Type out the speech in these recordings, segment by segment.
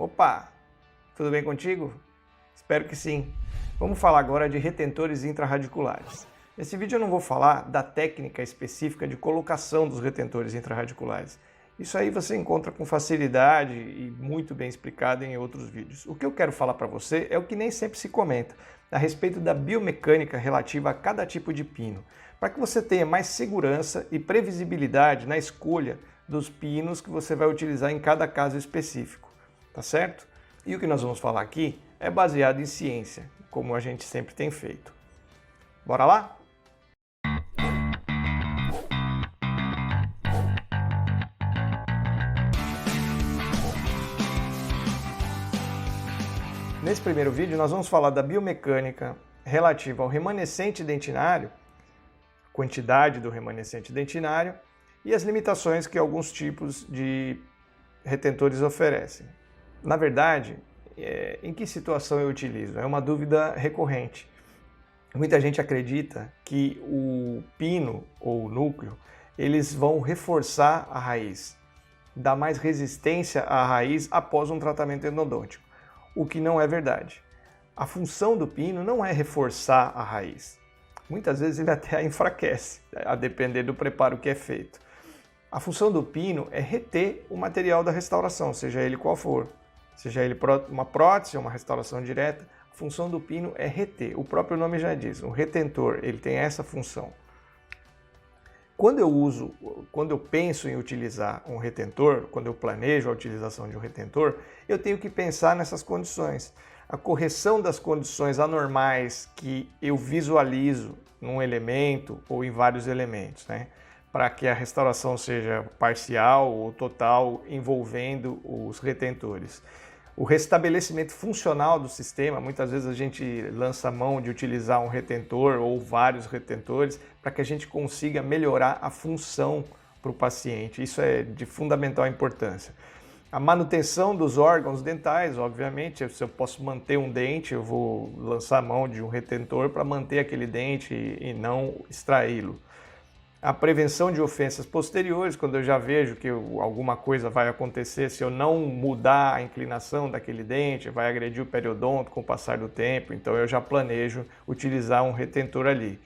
Opa, tudo bem contigo? Espero que sim. Vamos falar agora de retentores intrarradiculares. Nesse vídeo eu não vou falar da técnica específica de colocação dos retentores intrarradiculares. Isso aí você encontra com facilidade e muito bem explicado em outros vídeos. O que eu quero falar para você é o que nem sempre se comenta, a respeito da biomecânica relativa a cada tipo de pino, para que você tenha mais segurança e previsibilidade na escolha dos pinos que você vai utilizar em cada caso específico. Tá certo? E o que nós vamos falar aqui é baseado em ciência, como a gente sempre tem feito. Bora lá? Nesse primeiro vídeo nós vamos falar da biomecânica relativa ao remanescente dentinário, quantidade do remanescente dentinário e as limitações que alguns tipos de retentores oferecem. Na verdade, em que situação eu utilizo? É uma dúvida recorrente. Muita gente acredita que o pino ou o núcleo, eles vão reforçar a raiz, dar mais resistência à raiz após um tratamento endodôntico, o que não é verdade. A função do pino não é reforçar a raiz. Muitas vezes ele até a enfraquece, a depender do preparo que é feito. A função do pino é reter o material da restauração, seja ele qual for. Seja ele uma prótese ou uma restauração direta, a função do pino é reter. O próprio nome já diz, o retentor, ele tem essa função. Quando eu penso em utilizar um retentor, quando eu planejo a utilização de um retentor, eu tenho que pensar nessas condições. A correção das condições anormais que eu visualizo num elemento ou em vários elementos, né? Para que a restauração seja parcial ou total, envolvendo os retentores. O restabelecimento funcional do sistema, muitas vezes a gente lança a mão de utilizar um retentor ou vários retentores para que a gente consiga melhorar a função para o paciente. Isso é de fundamental importância. A manutenção dos órgãos dentais, obviamente, se eu posso manter um dente, eu vou lançar a mão de um retentor para manter aquele dente e não extraí-lo. A prevenção de ofensas posteriores, quando eu já vejo que alguma coisa vai acontecer, se eu não mudar a inclinação daquele dente, vai agredir o periodonto com o passar do tempo, então eu já planejo utilizar um retentor ali.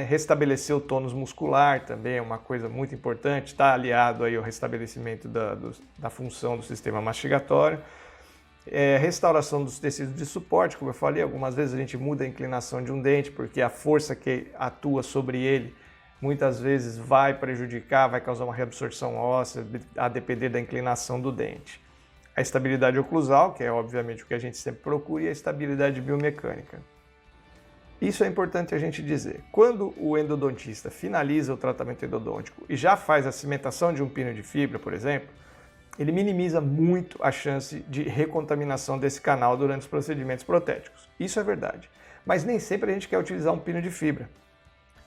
Restabelecer o tônus muscular também é uma coisa muito importante, está aliado aí ao restabelecimento da função do sistema mastigatório. Restauração dos tecidos de suporte, como eu falei, algumas vezes a gente muda a inclinação de um dente, porque a força que atua sobre ele muitas vezes vai prejudicar, vai causar uma reabsorção óssea, a depender da inclinação do dente. A estabilidade oclusal, que é obviamente o que a gente sempre procura, e a estabilidade biomecânica. Isso é importante a gente dizer. Quando o endodontista finaliza o tratamento endodôntico e já faz a cimentação de um pino de fibra, por exemplo, ele minimiza muito a chance de recontaminação desse canal durante os procedimentos protéticos. Isso é verdade. Mas nem sempre a gente quer utilizar um pino de fibra.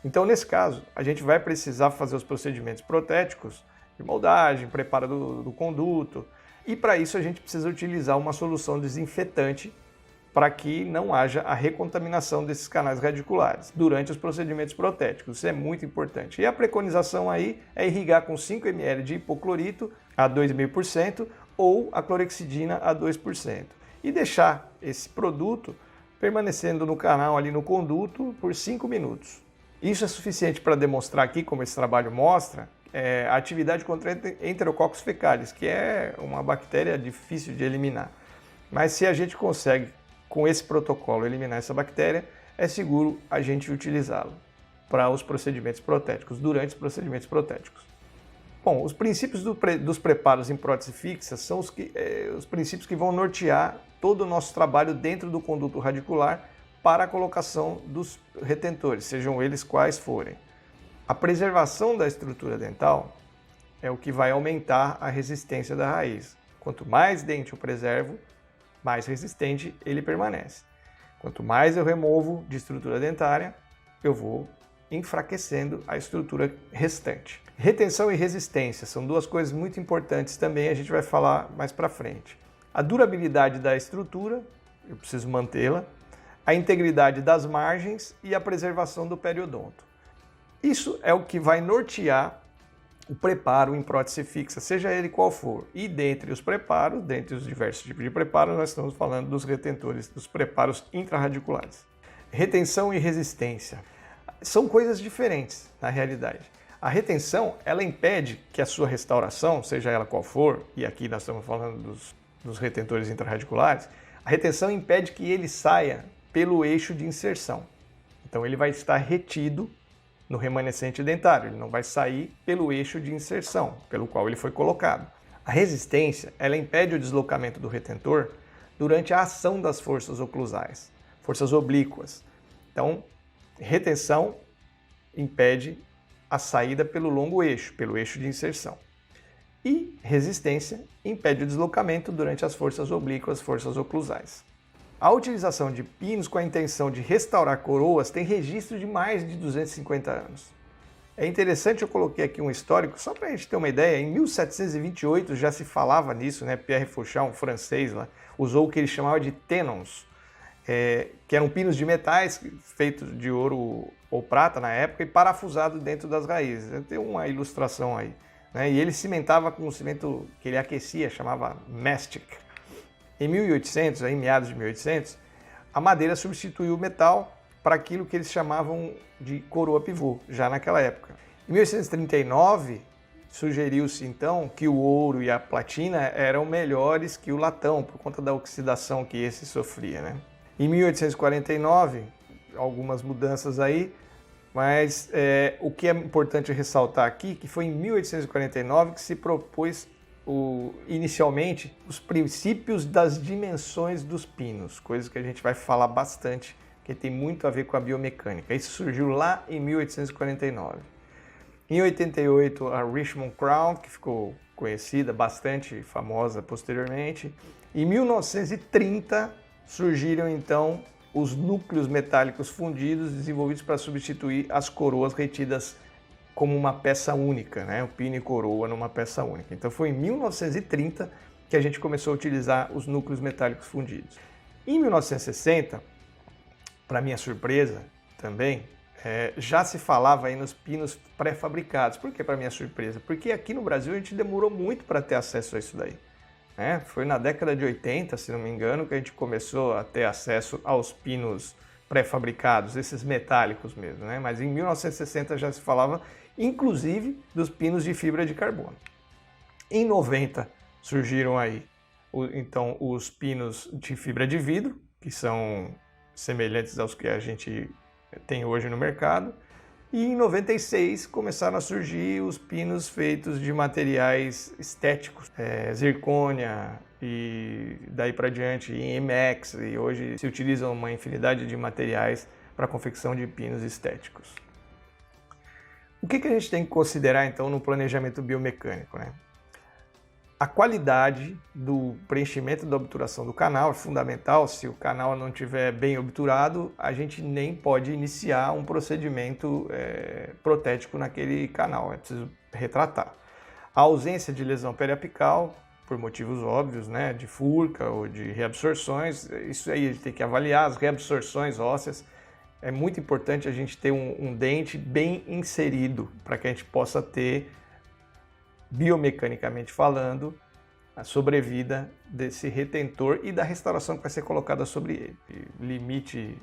Então, nesse caso, a gente vai precisar fazer os procedimentos protéticos de moldagem, preparo do conduto, e para isso a gente precisa utilizar uma solução desinfetante para que não haja a recontaminação desses canais radiculares durante os procedimentos protéticos. Isso é muito importante. E a preconização aí é irrigar com 5 ml de hipoclorito a 2,5% ou a clorexidina a 2%. E deixar esse produto permanecendo no canal, ali no conduto, por 5 minutos. Isso é suficiente para demonstrar aqui, como esse trabalho mostra, a atividade contra Enterococcus fecalis, que é uma bactéria difícil de eliminar. Mas se a gente consegue, com esse protocolo, eliminar essa bactéria, é seguro a gente utilizá-lo para os procedimentos protéticos, durante os procedimentos protéticos. Bom, os princípios dos preparos em prótese fixa são os princípios que vão nortear todo o nosso trabalho dentro do conduto radicular para a colocação dos retentores, sejam eles quais forem. A preservação da estrutura dental é o que vai aumentar a resistência da raiz. Quanto mais dente eu preservo, mais resistente ele permanece. Quanto mais eu removo de estrutura dentária, eu vou enfraquecendo a estrutura restante. Retenção e resistência são duas coisas muito importantes também, a gente vai falar mais para frente. A durabilidade da estrutura, eu preciso mantê-la, a integridade das margens e a preservação do periodonto. Isso é o que vai nortear o preparo em prótese fixa, seja ele qual for. E dentre os preparos, dentre os diversos tipos de preparo, nós estamos falando dos retentores, dos preparos intrarradiculares. Retenção e resistência são coisas diferentes na realidade. A retenção, ela impede que a sua restauração, seja ela qual for, e aqui nós estamos falando dos retentores intrarradiculares, a retenção impede que ele saia pelo eixo de inserção. Então ele vai estar retido no remanescente dentário, ele não vai sair pelo eixo de inserção, pelo qual ele foi colocado. A resistência, ela impede o deslocamento do retentor durante a ação das forças oclusais, forças oblíquas. Então, retenção impede a saída pelo longo eixo, pelo eixo de inserção. E resistência impede o deslocamento durante as forças oblíquas, forças oclusais. A utilização de pinos com a intenção de restaurar coroas tem registro de mais de 250 anos. É interessante, eu coloquei aqui um histórico, só para a gente ter uma ideia, em 1728 já se falava nisso, né? Pierre Fauchard, um francês, lá, usou o que ele chamava de tenons, que eram pinos de metais feitos de ouro ou prata na época e parafusados dentro das raízes. Tem uma ilustração aí. Né? E ele cimentava com um cimento que ele aquecia, chamava mastic. Em 1800, em meados de 1800, a madeira substituiu o metal para aquilo que eles chamavam de coroa pivô, já naquela época. Em 1839, sugeriu-se então que o ouro e a platina eram melhores que o latão, por conta da oxidação que esse sofria. Né? Em 1849, algumas mudanças aí, mas o que é importante ressaltar aqui, que foi em 1849 que se propôs inicialmente os princípios das dimensões dos pinos, coisa que a gente vai falar bastante, que tem muito a ver com a biomecânica. Isso surgiu lá em 1849. Em 88, a Richmond Crown, que ficou conhecida, bastante famosa posteriormente. Em 1930, surgiram então os núcleos metálicos fundidos, desenvolvidos para substituir as coroas retidas como uma peça única, né? O pino e coroa numa peça única. Então foi em 1930 que a gente começou a utilizar os núcleos metálicos fundidos. Em 1960, para minha surpresa também, já se falava aí nos pinos pré-fabricados. Por que para minha surpresa? Porque aqui no Brasil a gente demorou muito para ter acesso a isso daí. Foi na década de 80, se não me engano, que a gente começou a ter acesso aos pinos pré-fabricados, esses metálicos mesmo, né? Mas em 1960 já se falava, inclusive, dos pinos de fibra de carbono. Em 90 surgiram aí, então, os pinos de fibra de vidro, que são semelhantes aos que a gente tem hoje no mercado. E em 96 começaram a surgir os pinos feitos de materiais estéticos, zircônia e daí para diante IMX, e hoje se utilizam uma infinidade de materiais para a confecção de pinos estéticos. O que a gente tem que considerar então no planejamento biomecânico, né? A qualidade do preenchimento da obturação do canal é fundamental. Se o canal não estiver bem obturado, a gente nem pode iniciar um procedimento protético naquele canal, é preciso retratar. A ausência de lesão periapical, por motivos óbvios, né, de furca ou de reabsorções, isso aí a gente tem que avaliar, as reabsorções ósseas. É muito importante a gente ter um dente bem inserido para que a gente possa ter, biomecanicamente falando, a sobrevida desse retentor e da restauração que vai ser colocada sobre ele. Limite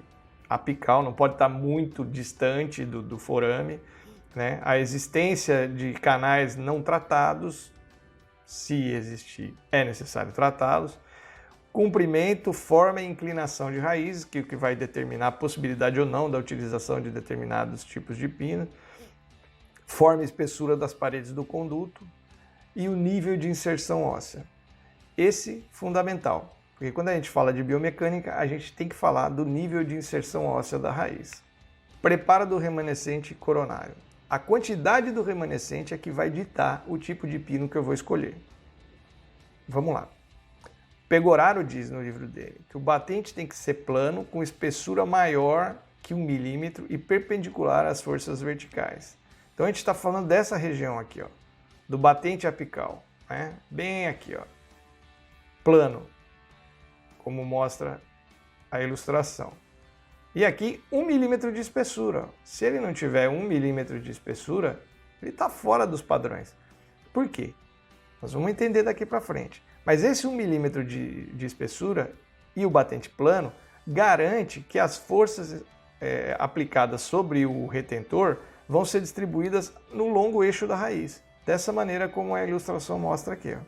apical não pode estar muito distante do forame, né? A existência de canais não tratados, se existir, é necessário tratá-los. Comprimento, forma e inclinação de raízes, que é o que vai determinar a possibilidade ou não da utilização de determinados tipos de pino. Forma e espessura das paredes do conduto. E o nível de inserção óssea. Esse fundamental, porque quando a gente fala de biomecânica, a gente tem que falar do nível de inserção óssea da raiz. Preparo do remanescente coronário. A quantidade do remanescente é que vai ditar o tipo de pino que eu vou escolher. Vamos lá. Pegoraro diz no livro dele que o batente tem que ser plano, com espessura maior que 1 milímetro e perpendicular às forças verticais. Então a gente está falando dessa região aqui, ó, do batente apical, né? Bem aqui, ó, plano, como mostra a ilustração. E aqui 1 milímetro de espessura. Se ele não tiver 1 milímetro de espessura, Ele está fora dos padrões. Por quê? Nós vamos entender daqui para frente. Mas esse 1 milímetro de espessura e o batente plano garante que as forças aplicadas sobre o retentor vão ser distribuídas no longo eixo da raiz. Dessa maneira como a ilustração mostra aqui. Ó.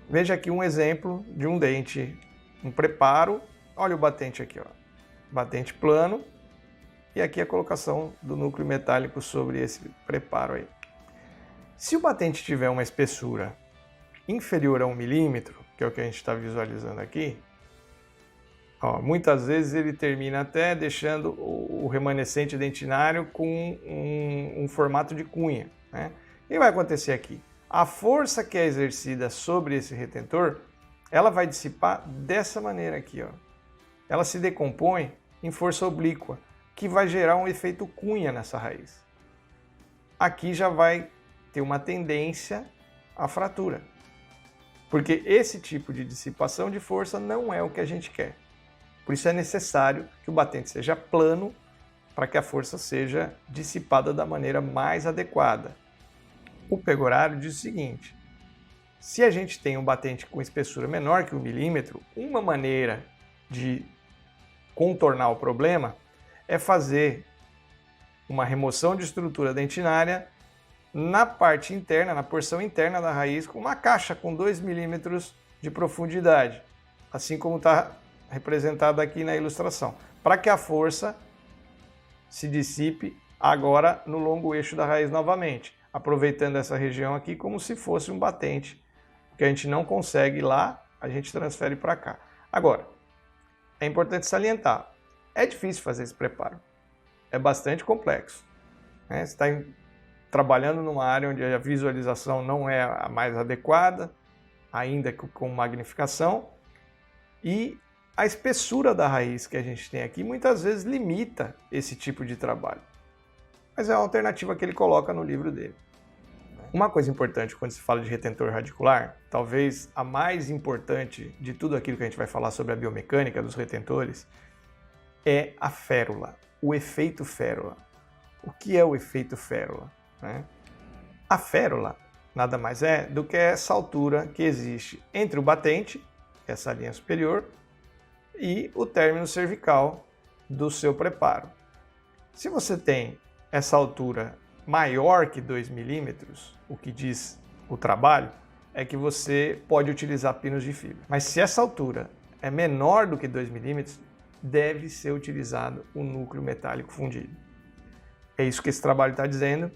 Veja aqui um exemplo de um dente, um preparo. Olha o batente aqui, ó. Batente plano. E aqui a colocação do núcleo metálico sobre esse preparo aí. Se o batente tiver uma espessura inferior a 1 milímetro, que é o que a gente está visualizando aqui, ó, muitas vezes ele termina até deixando o remanescente dentinário com um formato de cunha. Né? O que vai acontecer aqui? A força que é exercida sobre esse retentor, ela vai dissipar dessa maneira aqui. Ó. Ela se decompõe em força oblíqua, que vai gerar um efeito cunha nessa raiz. Aqui já vai ter uma tendência à fratura, porque esse tipo de dissipação de força não é o que a gente quer. Por isso é necessário que o batente seja plano para que a força seja dissipada da maneira mais adequada. O Pegoraro diz o seguinte: se a gente tem um batente com espessura menor que 1 milímetro, uma maneira de contornar o problema é fazer uma remoção de estrutura dentinária na parte interna, na porção interna da raiz, com uma caixa com 2 milímetros de profundidade, assim como está representado aqui na ilustração, para que a força se dissipe agora no longo eixo da raiz novamente, aproveitando essa região aqui como se fosse um batente, que a gente não consegue lá, a gente transfere para cá. Agora, é importante salientar, é difícil fazer esse preparo, é bastante complexo. Né? Você está trabalhando numa área onde a visualização não é a mais adequada, ainda com magnificação, e a espessura da raiz que a gente tem aqui muitas vezes limita esse tipo de trabalho. Mas é a alternativa que ele coloca no livro dele. Uma coisa importante quando se fala de retentor radicular, talvez a mais importante de tudo aquilo que a gente vai falar sobre a biomecânica dos retentores, é a férula, o efeito férula. O que é o efeito férula? Né? A férula nada mais é do que essa altura que existe entre o batente, essa linha superior, e o término cervical do seu preparo. Se você tem essa altura maior que 2 milímetros, o que diz o trabalho é que você pode utilizar pinos de fibra. Mas se essa altura é menor do que 2 milímetros, deve ser utilizado o núcleo metálico fundido. É isso que esse trabalho está dizendo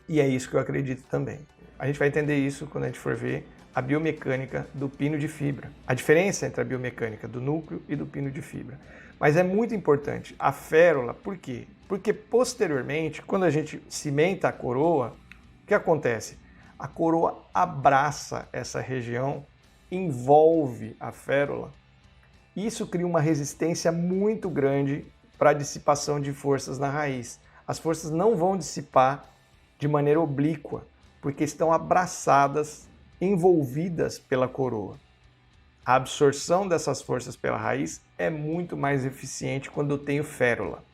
e é isso que eu acredito também. A gente vai entender isso quando a gente for ver a biomecânica do pino de fibra. A diferença entre a biomecânica do núcleo e do pino de fibra. Mas é muito importante a férula, por quê? Porque posteriormente, quando a gente cimenta a coroa, o que acontece? A coroa abraça essa região, envolve a férula. Isso cria uma resistência muito grande para a dissipação de forças na raiz. As forças não vão dissipar de maneira oblíqua, porque estão abraçadas, envolvidas pela coroa. A absorção dessas forças pela raiz é muito mais eficiente quando eu tenho férula.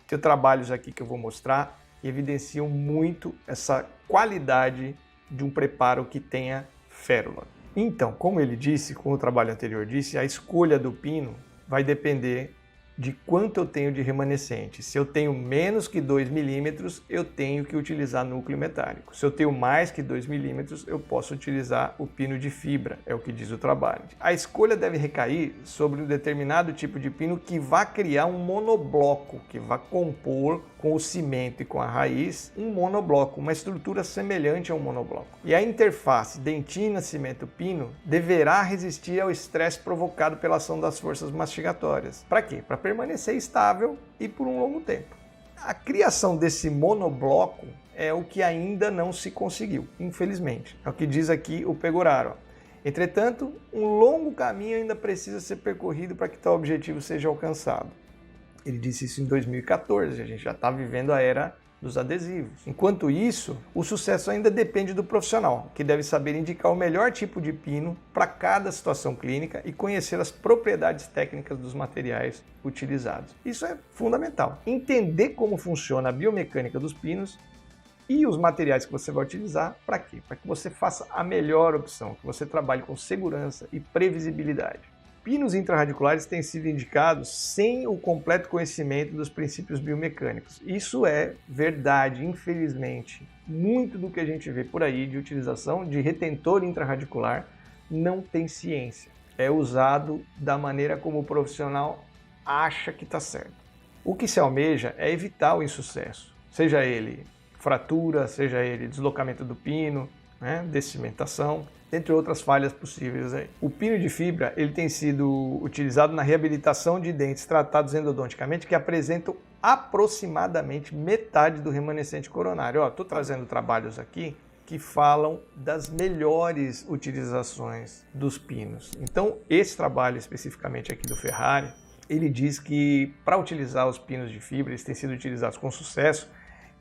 Tenho trabalhos aqui que eu vou mostrar que evidenciam muito essa qualidade de um preparo que tenha férula. Então, como ele disse, como o trabalho anterior disse, a escolha do pino vai depender de quanto eu tenho de remanescente. Se eu tenho menos que 2 milímetros, eu tenho que utilizar núcleo metálico. Se eu tenho mais que 2 milímetros, eu posso utilizar o pino de fibra, é o que diz o trabalho. A escolha deve recair sobre um determinado tipo de pino que vai criar um monobloco, que vai compor com o cimento e com a raiz um monobloco, uma estrutura semelhante a um monobloco. E a interface dentina, cimento, pino deverá resistir ao estresse provocado pela ação das forças mastigatórias. Para quê? Para permanecer estável e por um longo tempo. A criação desse monobloco é o que ainda não se conseguiu, infelizmente. É o que diz aqui o Pegoraro. Entretanto, um longo caminho ainda precisa ser percorrido para que tal objetivo seja alcançado. Ele disse isso em 2014, a gente já está vivendo a era dos adesivos. Enquanto isso, o sucesso ainda depende do profissional, que deve saber indicar o melhor tipo de pino para cada situação clínica e conhecer as propriedades técnicas dos materiais utilizados. Isso é fundamental. Entender como funciona a biomecânica dos pinos E os materiais que você vai utilizar, para quê? Para que você faça a melhor opção, que você trabalhe com segurança e previsibilidade. Pinos intrarradiculares têm sido indicados sem o completo conhecimento dos princípios biomecânicos. Isso é verdade, infelizmente. Muito do que a gente vê por aí de utilização de retentor intrarradicular não tem ciência. É usado da maneira como o profissional acha que está certo. O que se almeja é evitar o insucesso, seja ele fratura, seja ele deslocamento do pino, descimentação, entre outras falhas possíveis aí. O pino de fibra ele tem sido utilizado na reabilitação de dentes tratados endodonticamente que apresentam aproximadamente metade do remanescente coronário. Estou trazendo trabalhos aqui que falam das melhores utilizações dos pinos. Então, esse trabalho especificamente aqui do Ferrari, ele diz que para utilizar os pinos de fibra, eles têm sido utilizados com sucesso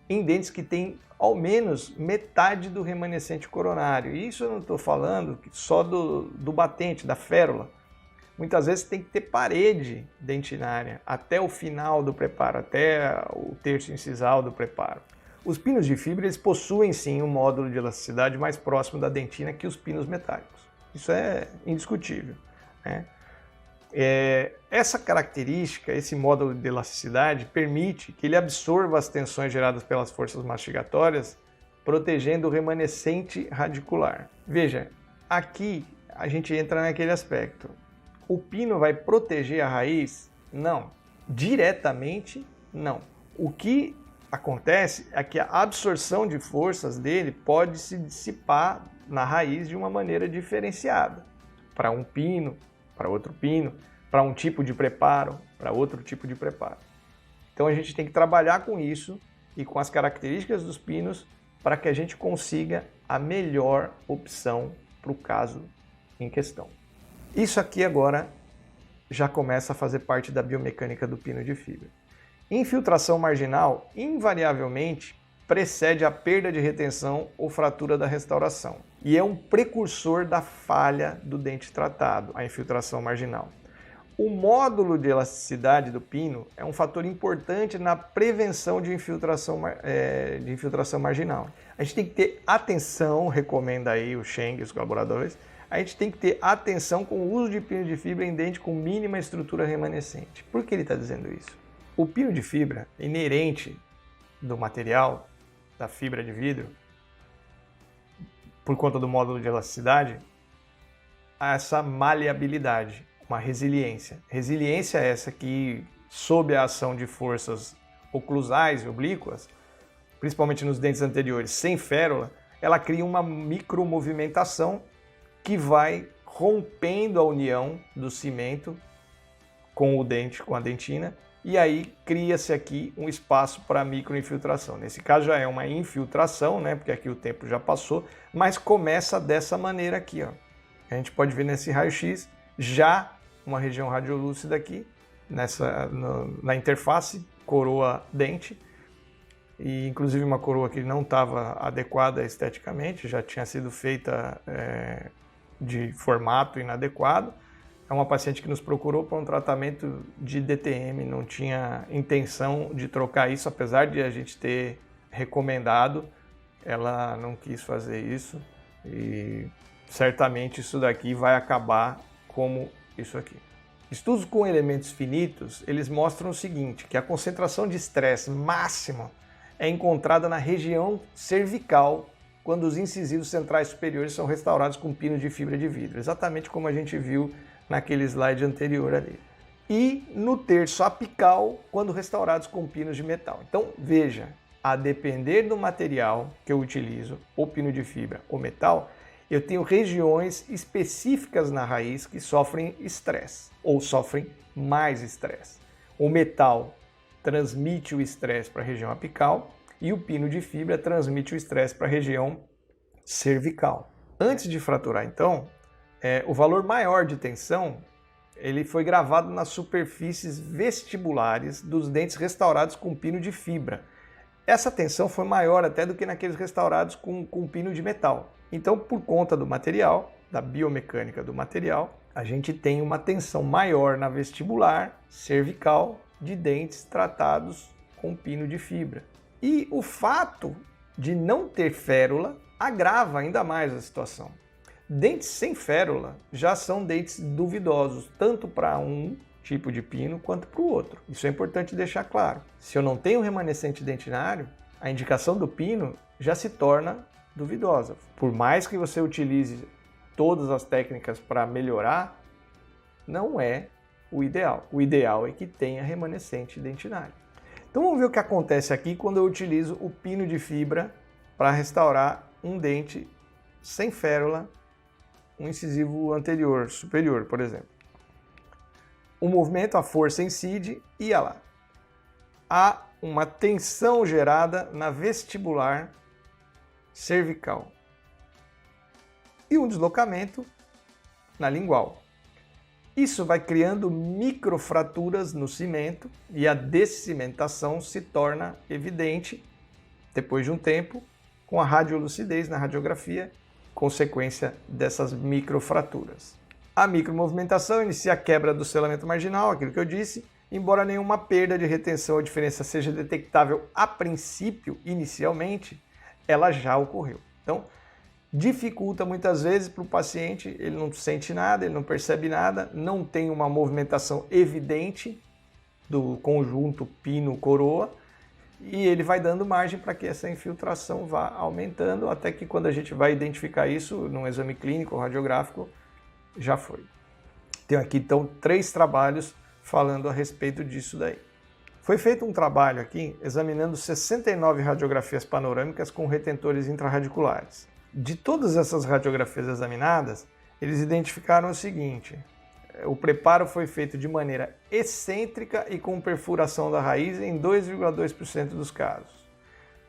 em dentes que têm ao menos metade do remanescente coronário. E isso eu não estou falando só do batente, da férula. Muitas vezes tem que ter parede dentinária até o final do preparo, até o terço incisal do preparo. Os pinos de fibra eles possuem sim um módulo de elasticidade mais próximo da dentina que os pinos metálicos. Isso é indiscutível, né? Essa característica, esse módulo de elasticidade, permite que ele absorva as tensões geradas pelas forças mastigatórias, protegendo o remanescente radicular. Veja, aqui a gente entra naquele aspecto. O pino vai proteger a raiz? Não. Diretamente, não. O que acontece é que a absorção de forças dele pode se dissipar na raiz de uma maneira diferenciada. Para um pino, para outro pino, para um tipo de preparo, para outro tipo de preparo. Então a gente tem que trabalhar com isso e com as características dos pinos para que a gente consiga a melhor opção para o caso em questão. Isso aqui agora já começa a fazer parte da biomecânica do pino de fibra. Infiltração marginal invariavelmente precede a perda de retenção ou fratura da restauração e é um precursor da falha do dente tratado, a infiltração marginal. O módulo de elasticidade do pino é um fator importante na prevenção de infiltração marginal. A gente tem que ter atenção, recomenda aí o Cheng e os colaboradores, a gente tem que ter atenção com o uso de pino de fibra em dente com mínima estrutura remanescente. Por que ele está dizendo isso? O pino de fibra, inerente do material, da fibra de vidro, por conta do módulo de elasticidade, há essa maleabilidade, uma resiliência. Resiliência essa que, sob a ação de forças oclusais e oblíquas, principalmente nos dentes anteriores, sem férula, ela cria uma micromovimentação que vai rompendo a união do cimento com o dente, com a dentina, e aí cria-se aqui um espaço para microinfiltração. Nesse caso já é uma infiltração, né, porque aqui o tempo já passou, mas começa dessa maneira aqui, ó. A gente pode ver nesse raio-x já uma região radiolúcida aqui, na interface coroa-dente, e inclusive uma coroa que não estava adequada esteticamente, já tinha sido feita de formato inadequado. É uma paciente que nos procurou para um tratamento de DTM, não tinha intenção de trocar isso, apesar de a gente ter recomendado, ela não quis fazer isso e certamente isso daqui vai acabar como isso aqui. Estudos com elementos finitos, eles mostram o seguinte, que a concentração de estresse máxima é encontrada na região cervical quando os incisivos centrais superiores são restaurados com pino de fibra de vidro, exatamente como a gente viu naquele slide anterior ali. E no terço apical, quando restaurados com pinos de metal. Então, veja, a depender do material que eu utilizo, ou pino de fibra ou metal, eu tenho regiões específicas na raiz que sofrem estresse, ou sofrem mais estresse. O metal transmite o estresse para a região apical e o pino de fibra transmite o estresse para a região cervical. Antes de fraturar, então, o valor maior de tensão ele foi gravado nas superfícies vestibulares dos dentes restaurados com pino de fibra. Essa tensão foi maior até do que naqueles restaurados com pino de metal. Então, por conta do material, da biomecânica do material, a gente tem uma tensão maior na vestibular cervical de dentes tratados com pino de fibra. E o fato de não ter férula agrava ainda mais a situação. Dentes sem férula já são dentes duvidosos, tanto para um tipo de pino quanto para o outro. Isso é importante deixar claro. Se eu não tenho remanescente dentinário, a indicação do pino já se torna duvidosa. Por mais que você utilize todas as técnicas para melhorar, não é o ideal. O ideal é que tenha remanescente dentinário. Então vamos ver o que acontece aqui quando eu utilizo o pino de fibra para restaurar um dente sem férula, um incisivo anterior, superior, por exemplo. O movimento, a força incide e olha lá. Há uma tensão gerada na vestibular cervical e um deslocamento na lingual. Isso vai criando microfraturas no cimento e a descimentação se torna evidente depois de um tempo com a radiolucidez na radiografia, consequência dessas microfraturas. A micromovimentação inicia a quebra do selamento marginal, aquilo que eu disse, embora nenhuma perda de retenção ou diferença seja detectável a princípio, inicialmente, ela já ocorreu. Então, dificulta muitas vezes para o paciente, ele não sente nada, ele não percebe nada, não tem uma movimentação evidente do conjunto pino-coroa e ele vai dando margem para que essa infiltração vá aumentando até que quando a gente vai identificar isso num exame clínico ou radiográfico, já foi. Tenho aqui então 3 trabalhos falando a respeito disso daí. Foi feito um trabalho aqui examinando 69 radiografias panorâmicas com retentores intrarradiculares. De todas essas radiografias examinadas, eles identificaram o seguinte: o preparo foi feito de maneira excêntrica e com perfuração da raiz em 2,2% dos casos.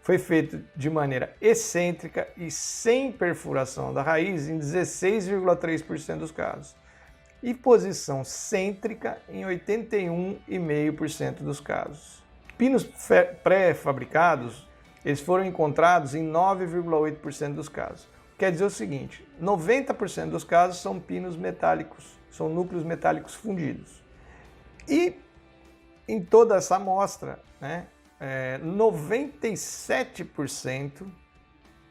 Foi feito de maneira excêntrica e sem perfuração da raiz em 16,3% dos casos. E posição cêntrica em 81,5% dos casos. Pinos pré-fabricados, eles foram encontrados em 9,8% dos casos. Quer dizer o seguinte, 90% dos casos são pinos metálicos, são núcleos metálicos fundidos. E em toda essa amostra, 97%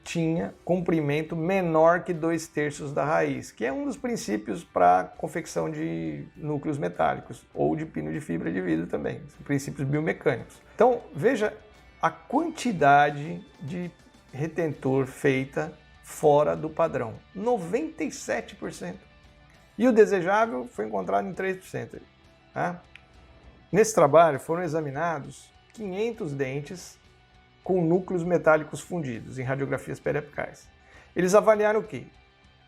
tinha comprimento menor que 2/3 da raiz, que é um dos princípios para a confecção de núcleos metálicos, ou de pino de fibra de vidro também, são princípios biomecânicos. Então, veja a quantidade de retentor feita fora do padrão, 97%. E o desejável foi encontrado em 3%. Tá? Nesse trabalho foram examinados 500 dentes com núcleos metálicos fundidos em radiografias periapicais. Eles avaliaram o quê?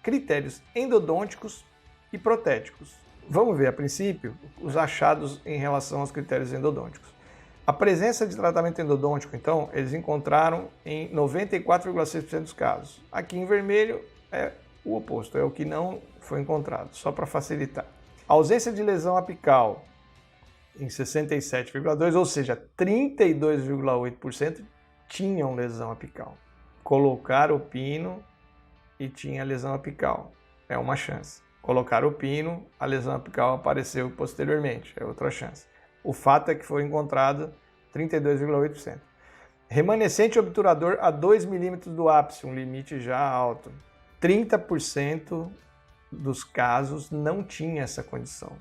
Critérios endodônticos e protéticos. Vamos ver, a princípio, os achados em relação aos critérios endodônticos. A presença de tratamento endodôntico, então, eles encontraram em 94,6% dos casos. Aqui em vermelho é o oposto, é o que não foi encontrado, só para facilitar. A ausência de lesão apical em 67,2%, ou seja, 32,8% tinham lesão apical. Colocaram o pino e tinha lesão apical. É uma chance. Colocaram o pino, a lesão apical apareceu posteriormente. É outra chance. O fato é que foi encontrado 32,8%. Remanescente obturador a 2 milímetros do ápice, um limite já alto. 30% dos casos não tinha essa condição.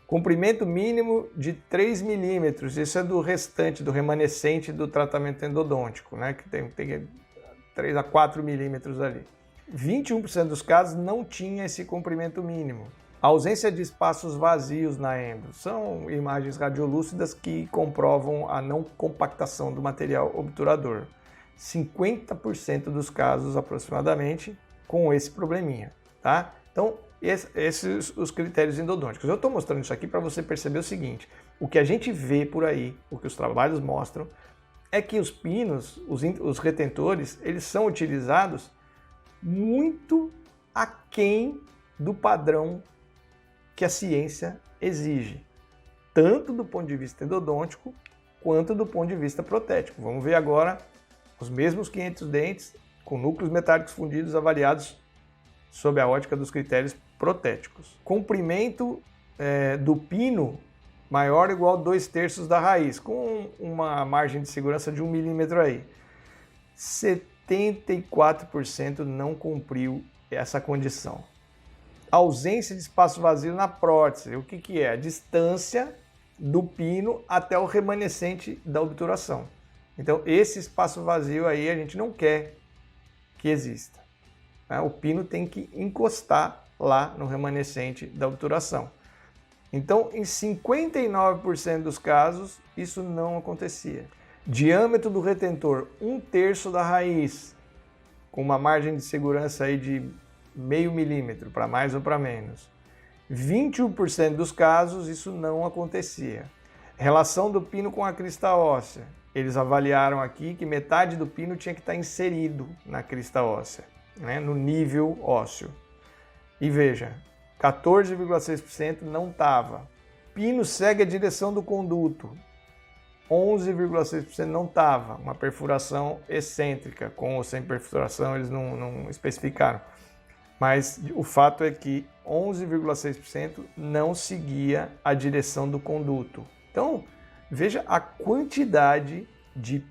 Comprimento mínimo de 3 milímetros, isso é do restante, do remanescente do tratamento endodôntico, que tem 3 a 4 milímetros ali. 21% dos casos não tinha esse comprimento mínimo. A ausência de espaços vazios na endo. São imagens radiolúcidas que comprovam a não compactação do material obturador. 50% dos casos, aproximadamente, com esse probleminha, tá? Então, esses os critérios endodônticos. Eu estou mostrando isso aqui para você perceber o seguinte: o que a gente vê por aí, o que os trabalhos mostram, é que os pinos, os retentores, eles são utilizados muito aquém do padrão que a ciência exige, tanto do ponto de vista endodôntico quanto do ponto de vista protético. Vamos ver agora os mesmos 500 dentes com núcleos metálicos fundidos avaliados sob a ótica dos critérios protéticos. Comprimento do pino maior ou igual a 2/3 da raiz, com uma margem de segurança de 1 milímetro aí. 74% não cumpriu essa condição. Ausência de espaço vazio na prótese. O que é? A distância do pino até o remanescente da obturação. Então, esse espaço vazio aí a gente não quer que exista. O pino tem que encostar lá no remanescente da obturação. Então, em 59% dos casos, isso não acontecia. Diâmetro do retentor, 1/3 da raiz, com uma margem de segurança aí de meio milímetro, para mais ou para menos. 21% dos casos, isso não acontecia. Relação do pino com a crista óssea. Eles avaliaram aqui que metade do pino tinha que estar inserido na crista óssea, né, no nível ósseo. E veja, 14,6% não estava. Pino segue a direção do conduto. 11,6% não estava. Uma perfuração excêntrica, com ou sem perfuração, eles não especificaram. Mas o fato é que 11,6% não seguia a direção do conduto. Então, veja a quantidade de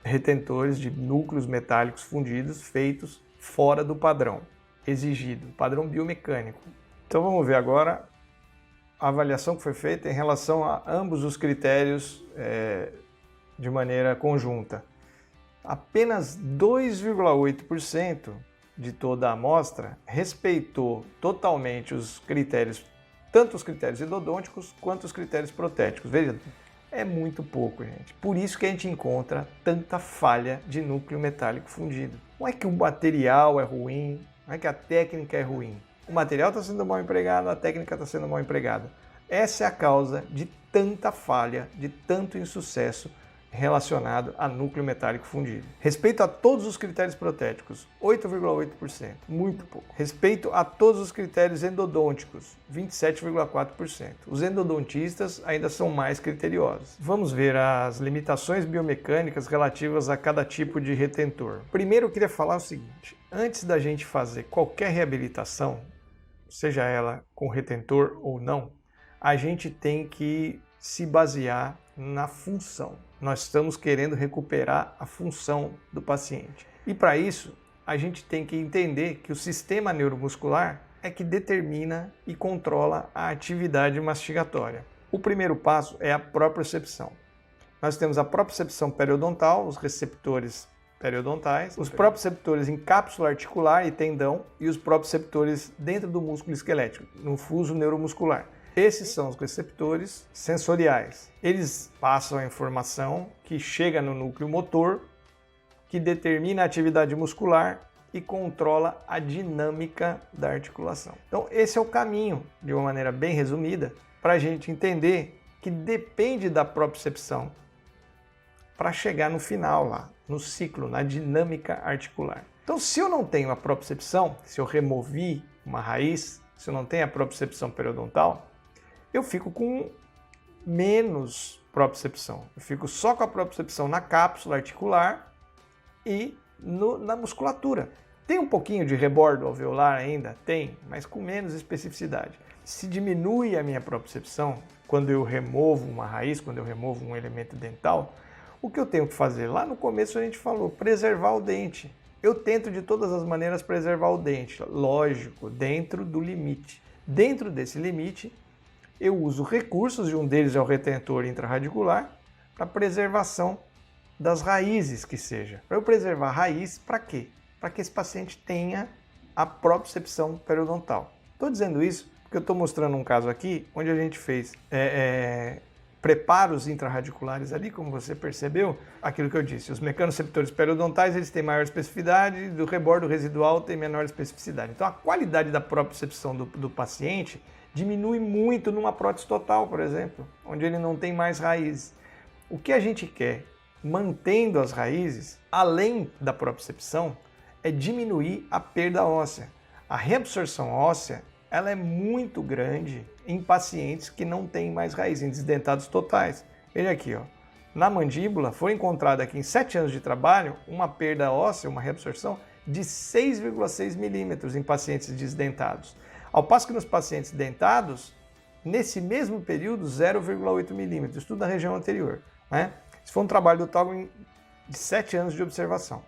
retentores, de núcleos metálicos fundidos feitos fora do padrão exigido, padrão biomecânico. Então vamos ver agora a avaliação que foi feita em relação a ambos os critérios de maneira conjunta. Apenas 2,8% de toda a amostra respeitou totalmente os critérios, tanto os critérios endodônticos quanto os critérios protéticos. Veja, é muito pouco, gente. Por isso que a gente encontra tanta falha de núcleo metálico fundido. Não é que o material é ruim, não é que a técnica é ruim. O material está sendo mal empregado, a técnica está sendo mal empregada. Essa é a causa de tanta falha, de tanto insucesso relacionado a núcleo metálico fundido. Respeito a todos os critérios protéticos, 8,8%, muito pouco. Respeito a todos os critérios endodônticos, 27,4%. Os endodontistas ainda são mais criteriosos. Vamos ver as limitações biomecânicas relativas a cada tipo de retentor. Primeiro eu queria falar o seguinte, antes da gente fazer qualquer reabilitação, seja ela com retentor ou não, a gente tem que se basear na função. Nós estamos querendo recuperar a função do paciente. E para isso, a gente tem que entender que o sistema neuromuscular é que determina e controla a atividade mastigatória. O primeiro passo é a propriocepção. Nós temos a propriocepção periodontal, os receptores periodontais, os proprioceptores em cápsula articular e tendão e os proprioceptores dentro do músculo esquelético, no fuso neuromuscular. Esses são os receptores sensoriais. Eles passam a informação que chega no núcleo motor, que determina a atividade muscular e controla a dinâmica da articulação. Então, esse é o caminho, de uma maneira bem resumida, para a gente entender que depende da propriocepção para chegar no final lá, no ciclo, na dinâmica articular. Então, se eu não tenho a propriocepção, se eu removi uma raiz, se eu não tenho a propriocepção periodontal, eu fico com menos propriocepção. Eu fico só com a propriocepção na cápsula articular e na musculatura. Tem um pouquinho de rebordo alveolar ainda? Tem, mas com menos especificidade. Se diminui a minha propriocepção, quando eu removo uma raiz, quando eu removo um elemento dental, o que eu tenho que fazer? Lá no começo a gente falou, preservar o dente. Eu tento de todas as maneiras preservar o dente, lógico, dentro do limite. Dentro desse limite, eu uso recursos, e um deles é o retentor intraradicular, para preservação das raízes que seja. Para eu preservar a raiz, para quê? Para que esse paciente tenha a propriocepção periodontal. Estou dizendo isso porque eu estou mostrando um caso aqui, onde a gente fez preparos intrarradiculares ali, como você percebeu, aquilo que eu disse, os mecanoceptores periodontais eles têm maior especificidade, do rebordo residual tem menor especificidade. Então a qualidade da propriocepção do paciente diminui muito numa prótese total, por exemplo, onde ele não tem mais raízes. O que a gente quer, mantendo as raízes, além da propriocepção, é diminuir a perda óssea. A reabsorção óssea ela é muito grande em pacientes que não têm mais raiz, em desdentados totais. Veja aqui, ó. Na mandíbula foi encontrada aqui em 7 anos de trabalho uma perda óssea, uma reabsorção de 6,6 milímetros em pacientes desdentados. Ao passo que nos pacientes dentados, nesse mesmo período, 0,8 milímetros, tudo na região anterior. Né? Esse foi um trabalho do Togwin de 7 anos de observação.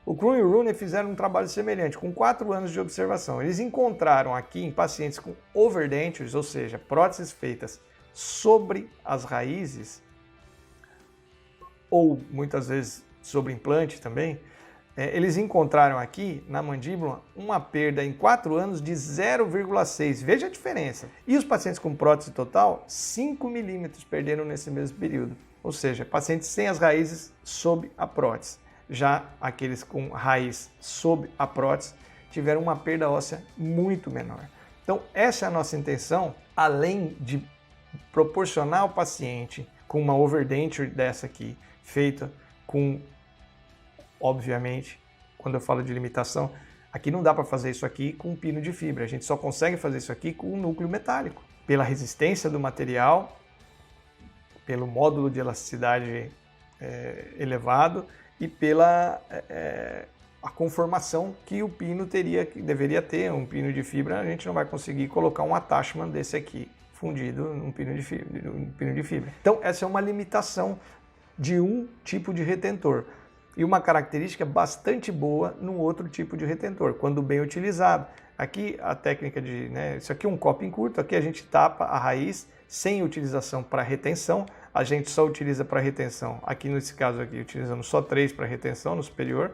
O Krohn e o Rooney fizeram um trabalho semelhante, com 4 anos de observação. Eles encontraram aqui em pacientes com overdentures, ou seja, próteses feitas sobre as raízes, ou muitas vezes sobre implante também, eles encontraram aqui na mandíbula uma perda em 4 anos de 0,6. Veja a diferença. E os pacientes com prótese total, 5 milímetros perderam nesse mesmo período. Ou seja, pacientes sem as raízes sob a prótese. Já aqueles com raiz sob a prótese tiveram uma perda óssea muito menor. Então, essa é a nossa intenção, além de proporcionar ao paciente com uma overdenture dessa aqui, feita com, obviamente, quando eu falo de limitação, aqui não dá para fazer isso aqui com um pino de fibra, a gente só consegue fazer isso aqui com um núcleo metálico, pela resistência do material, pelo módulo de elasticidade elevado e pela a conformação que o pino deveria ter. Um pino de fibra, a gente não vai conseguir colocar um attachment desse aqui fundido num pino de fibra. Então, essa é uma limitação de um tipo de retentor e uma característica bastante boa num outro tipo de retentor, quando bem utilizado. Aqui a técnica isso aqui é um coping curto, aqui a gente tapa a raiz sem utilização para retenção, a gente só utiliza para retenção, aqui nesse caso aqui utilizamos só 3 para retenção no superior.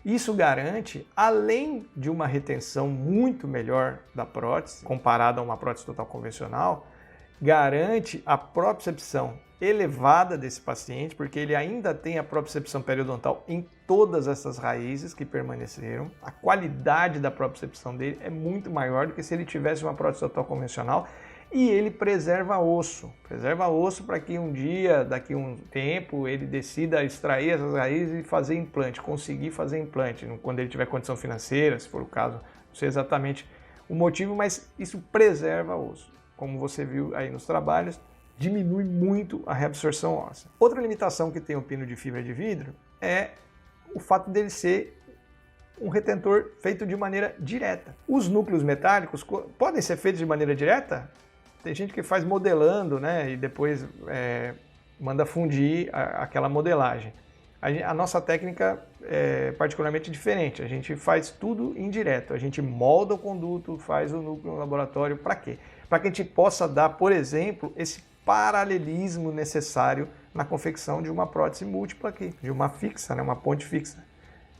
Isso garante, além de uma retenção muito melhor da prótese, comparada a uma prótese total convencional, garante a propriocepção elevada desse paciente, porque ele ainda tem a propriocepção periodontal em todas essas raízes que permaneceram. A qualidade da propriocepção dele é muito maior do que se ele tivesse uma prótese total convencional. E ele preserva osso para que um dia, daqui a um tempo, ele decida extrair essas raízes e fazer implante, conseguir fazer implante, quando ele tiver condição financeira, se for o caso, não sei exatamente o motivo, mas isso preserva osso. Como você viu aí nos trabalhos, diminui muito a reabsorção óssea. Outra limitação que tem o pino de fibra de vidro é o fato dele ser um retentor feito de maneira direta. Os núcleos metálicos podem ser feitos de maneira direta? Tem gente que faz modelando, e depois manda fundir aquela modelagem. A nossa técnica é particularmente diferente. A gente faz tudo indireto. A gente molda o conduto, faz o núcleo no laboratório. Para quê? Para que a gente possa dar, por exemplo, esse paralelismo necessário na confecção de uma prótese múltipla aqui, de uma fixa, uma ponte fixa.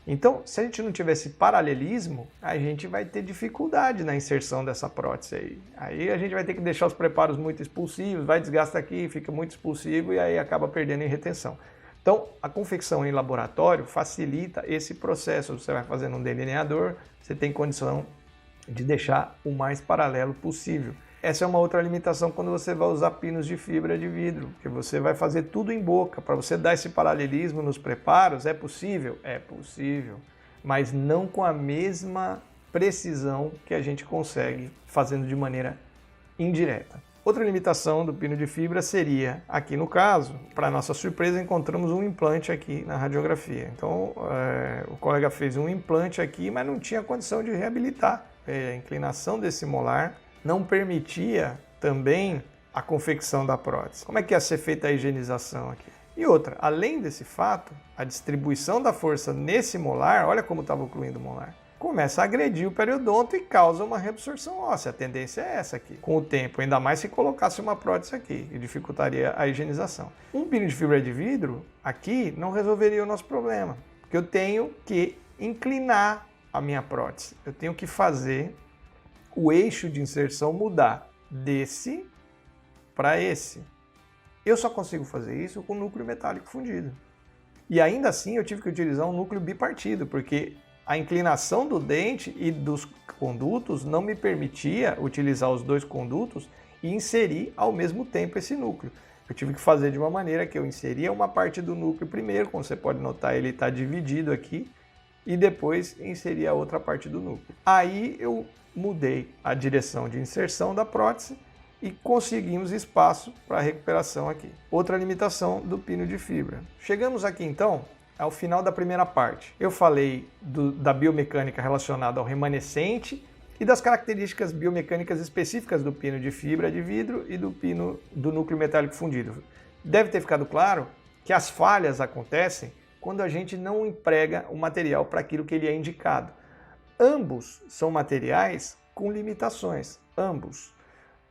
Então, se a gente não tiver esse paralelismo, a gente vai ter dificuldade na inserção dessa prótese aí. Aí a gente vai ter que deixar os preparos muito expulsivos, vai desgasta aqui, fica muito expulsivo e aí acaba perdendo em retenção. Então, a confecção em laboratório facilita esse processo. Você vai fazendo um delineador, você tem condição de deixar o mais paralelo possível. Essa é uma outra limitação quando você vai usar pinos de fibra de vidro, porque você vai fazer tudo em boca. Para você dar esse paralelismo nos preparos, é possível? É possível, mas não com a mesma precisão que a gente consegue fazendo de maneira indireta. Outra limitação do pino de fibra seria, aqui no caso, para nossa surpresa, encontramos um implante aqui na radiografia. Então, o colega fez um implante aqui, mas não tinha condição de reabilitar. A inclinação desse molar não permitia também a confecção da prótese. Como é que ia ser feita a higienização aqui? E outra, além desse fato, a distribuição da força nesse molar, olha como estava ocluindo o molar, começa a agredir o periodonto e causa uma reabsorção óssea. A tendência é essa aqui. Com o tempo, ainda mais se colocasse uma prótese aqui, que dificultaria a higienização. Um pino de fibra de vidro aqui não resolveria o nosso problema, porque eu tenho que inclinar a minha prótese. Eu tenho que fazer o eixo de inserção mudar desse para esse. Eu só consigo fazer isso com núcleo metálico fundido. E ainda assim eu tive que utilizar um núcleo bipartido, porque a inclinação do dente e dos condutos não me permitia utilizar os dois condutos e inserir ao mesmo tempo esse núcleo. Eu tive que fazer de uma maneira que eu inseria uma parte do núcleo primeiro, como você pode notar, ele está dividido aqui, e depois inseria a outra parte do núcleo. Aí eu mudei a direção de inserção da prótese e conseguimos espaço para a recuperação aqui. Outra limitação do pino de fibra. Chegamos aqui então ao final da primeira parte. Eu falei da biomecânica relacionada ao remanescente e das características biomecânicas específicas do pino de fibra de vidro e do pino do núcleo metálico fundido. Deve ter ficado claro que as falhas acontecem quando a gente não emprega o material para aquilo que ele é indicado. Ambos são materiais com limitações, ambos.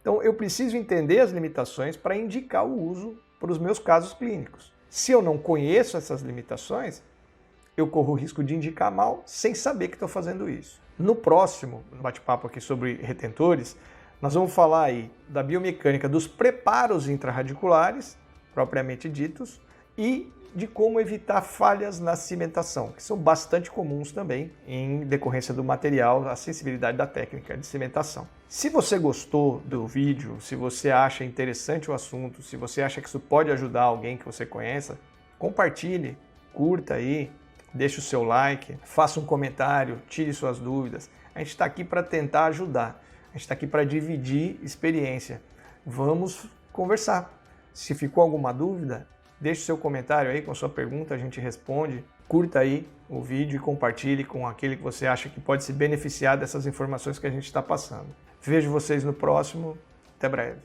Então eu preciso entender as limitações para indicar o uso para os meus casos clínicos. Se eu não conheço essas limitações, eu corro o risco de indicar mal sem saber que estou fazendo isso. No próximo bate-papo aqui sobre retentores, nós vamos falar aí da biomecânica dos preparos intrarradiculares, propriamente ditos, e de como evitar falhas na cimentação, que são bastante comuns também em decorrência do material, a sensibilidade da técnica de cimentação. Se você gostou do vídeo, se você acha interessante o assunto, se você acha que isso pode ajudar alguém que você conheça, compartilhe, curta aí, deixe o seu like, faça um comentário, tire suas dúvidas. A gente está aqui para tentar ajudar, a gente está aqui para dividir experiência. Vamos conversar. Se ficou alguma dúvida, deixe seu comentário aí com a sua pergunta, a gente responde. Curta aí o vídeo e compartilhe com aquele que você acha que pode se beneficiar dessas informações que a gente está passando. Vejo vocês no próximo. Até breve.